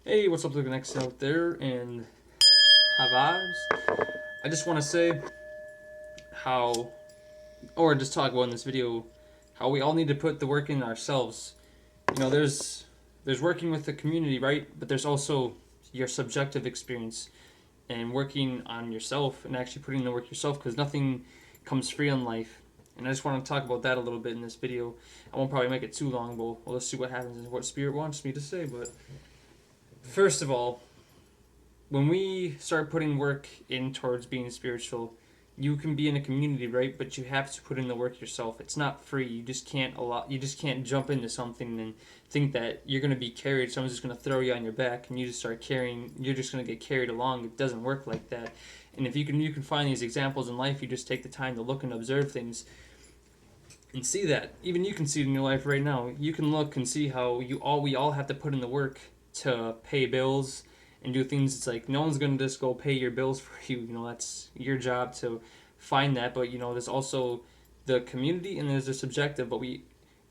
Hey, what's up, Looking X out there, and high vibes. I just want to say how, or just talk about in this video, how we all need to put the work in ourselves. There's working with the community, right? But there's also your subjective experience and working on yourself and actually putting in the work yourself, because nothing comes free in life. And I just want to talk about that a little bit in this video. I won't probably make it too long, but we'll just see what happens and what Spirit wants me to say. But first of all, when we start putting work in towards being spiritual, you can be in a community, right? But you have to put in the work yourself. It's not free. You just can't jump into something and think that you're going to be carried. Someone's just going to throw you on your back and you just start carrying. You're just going to get carried along. It doesn't work like that. And if you can find these examples in life. You just take the time to look and observe things and see that. Even you can see it in your life right now. You can look and see how we all have to put in the work to pay bills and do things. It's like no one's gonna just go pay your bills for you. That's your job to find that. But there's also the community and there's the subjective. But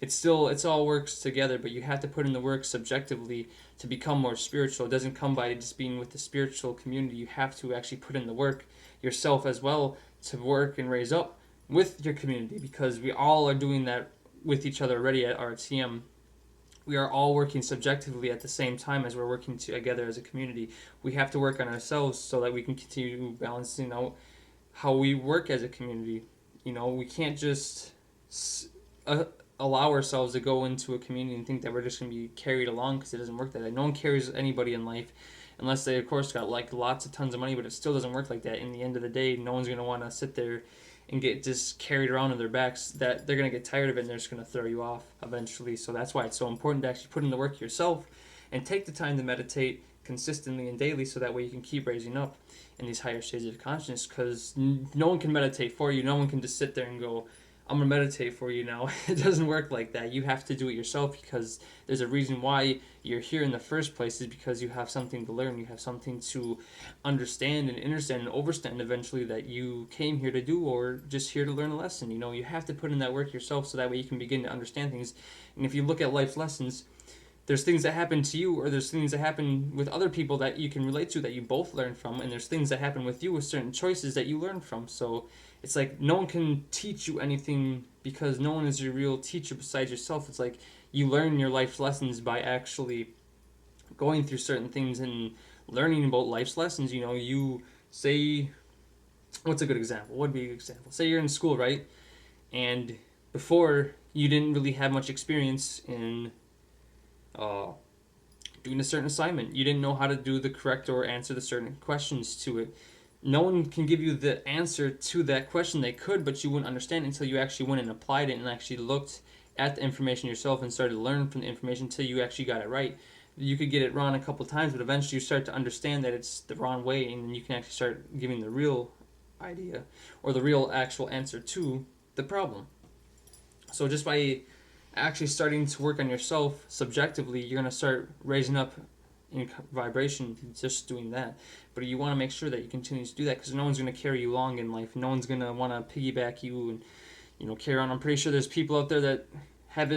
it's all works together. But you have to put in the work subjectively to become more spiritual. It doesn't come by just being with the spiritual community. You have to actually put in the work yourself as well to work and raise up with your community, because we all are doing that with each other already at RTM. We are all working subjectively at the same time as we're working together as a community. We have to work on ourselves so that we can continue balancing out how we work as a community. We can't just allow ourselves to go into a community and think that we're just going to be carried along, because it doesn't work that way. No one carries anybody in life unless they, of course, got like lots of tons of money, but it still doesn't work like that. In the end of the day, no one's going to want to sit there and get just carried around on their backs. That they're going to get tired of it and they're just going to throw you off eventually. So that's why it's so important to actually put in the work yourself and take the time to meditate consistently and daily, so that way you can keep raising up in these higher stages of consciousness, because no one can meditate for you. No one can just sit there and go, I'm going to meditate for you now. It doesn't work like that. You have to do it yourself, because there's a reason why you're here in the first place, is because you have something to learn. You have something to understand and understand and overstand eventually that you came here to do, or just here to learn a lesson. You have to put in that work yourself, so that way you can begin to understand things. And if you look at life's lessons, there's things that happen to you, or there's things that happen with other people that you can relate to, that you both learn from, and there's things that happen with you with certain choices that you learn from. So it's like no one can teach you anything, because no one is your real teacher besides yourself. It's like you learn your life's lessons by actually going through certain things and learning about life's lessons. You say, what's a good example? What would be a good example? Say you're in school, right? And before, you didn't really have much experience in doing a certain assignment. You didn't know how to do the correct or answer the certain questions to it. No one can give you the answer to that question. They could, but you wouldn't understand it until you actually went and applied it and actually looked at the information yourself and started to learn from the information until you actually got it right. You could get it wrong a couple times, but eventually you start to understand that it's the wrong way, and then you can actually start giving the real idea or the real actual answer to the problem. So just by actually starting to work on yourself subjectively, you're going to start raising up in vibration just doing that. But you want to make sure that you continue to do that, because no one's going to carry you along in life. No one's going to want to piggyback you and carry on. I'm pretty sure there's people out there that had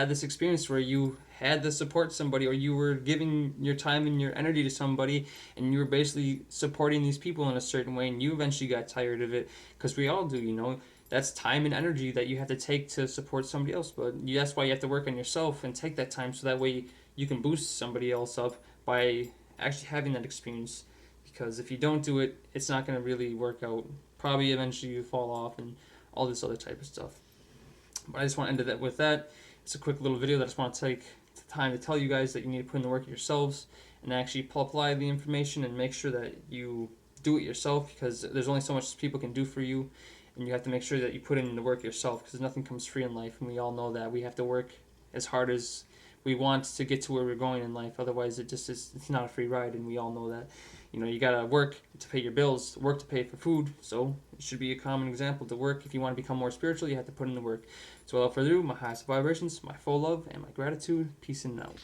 this experience where you had to support somebody, or you were giving your time and your energy to somebody, and you were basically supporting these people in a certain way, and you eventually got tired of it, because we all do. That's time and energy that you have to take to support somebody else. But that's why you have to work on yourself and take that time, so that way you can boost somebody else up by actually having that experience. Because if you don't do it, it's not going to really work out. Probably eventually you fall off and all this other type of stuff. But I just want to end it with that. It's a quick little video that I just want to take the time to tell you guys that you need to put in the work yourselves and actually apply the information and make sure that you do it yourself, because there's only so much people can do for you, and you have to make sure that you put in the work yourself, because nothing comes free in life, and we all know that. We have to work as hard as we want to get to where we're going in life. Otherwise, it's not a free ride, and we all know that. You gotta work to pay your bills, work to pay for food. So it should be a common example to work. If you want to become more spiritual, you have to put in the work. So without further ado, my highest vibrations, my full love, and my gratitude. Peace and out.